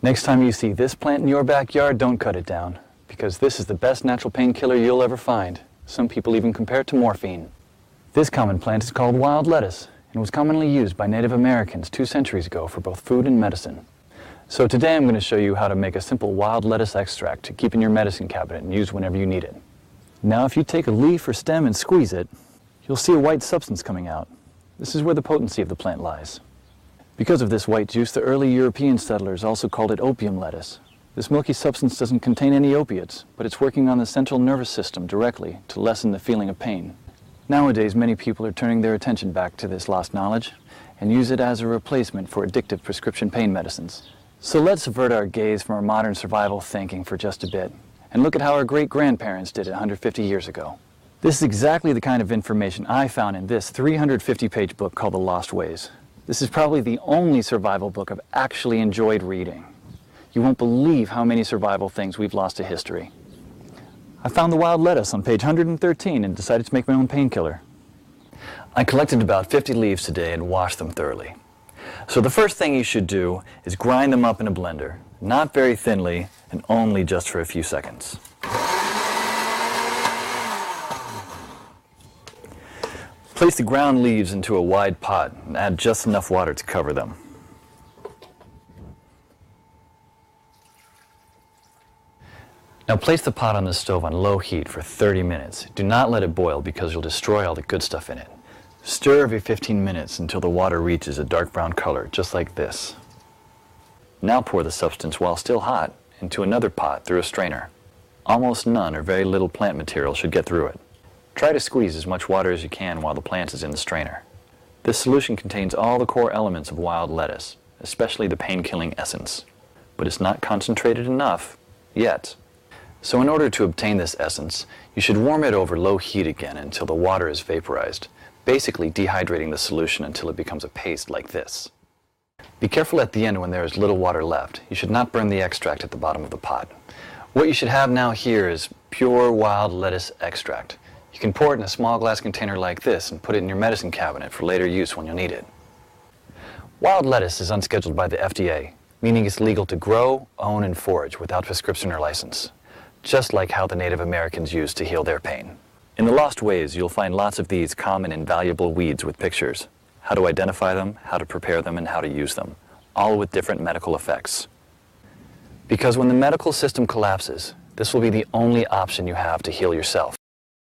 Next time you see this plant in your backyard, don't cut it down, because this is the best natural painkiller you'll ever find. Some people even compare it to morphine. This common plant is called wild lettuce and was commonly used by Native Americans 2 centuries ago for both food and medicine. So today I'm going to show you how to make a simple wild lettuce extract to keep in your medicine cabinet and use whenever you need it. Now if you take a leaf or stem and squeeze it, you'll see a white substance coming out. This is where the potency of the plant lies. Because of this white juice, the early European settlers also called it opium lettuce. This milky substance doesn't contain any opiates, but it's working on the central nervous system directly to lessen the feeling of pain. Nowadays, many people are turning their attention back to this lost knowledge and use it as a replacement for addictive prescription pain medicines. So let's avert our gaze from our modern survival thinking for just a bit and look at how our great-grandparents did it 150 years ago. This is exactly the kind of information I found in this 350-page book called The Lost Ways. This is probably the only survival book I've actually enjoyed reading. You won't believe how many survival things we've lost to history. I found the wild lettuce on page 113 and decided to make my own painkiller. I collected about 50 leaves today and washed them thoroughly. So the first thing you should do is grind them up in a blender, not very thinly and only just for a few seconds. Place the ground leaves into a wide pot and add just enough water to cover them. Now place the pot on the stove on low heat for 30 minutes. Do not let it boil because you'll destroy all the good stuff in it. Stir every 15 minutes until the water reaches a dark brown color, just like this. Now pour the substance while still hot into another pot through a strainer. Almost none or very little plant material should get through it. Try to squeeze as much water as you can while the plant is in the strainer. This solution contains all the core elements of wild lettuce, especially the pain-killing essence. But it's not concentrated enough yet. So in order to obtain this essence, you should warm it over low heat again until the water is vaporized, basically dehydrating the solution until it becomes a paste like this. Be careful at the end when there is little water left. You should not burn the extract at the bottom of the pot. What you should have now here is pure wild lettuce extract. You can pour it in a small glass container like this and put it in your medicine cabinet for later use when you'll need it. Wild lettuce is unscheduled by the FDA, meaning it's legal to grow, own, and forage without prescription or license, just like how the Native Americans used to heal their pain. In The Lost Ways, you'll find lots of these common and valuable weeds with pictures, how to identify them, how to prepare them, and how to use them, all with different medical effects. Because when the medical system collapses, this will be the only option you have to heal yourself.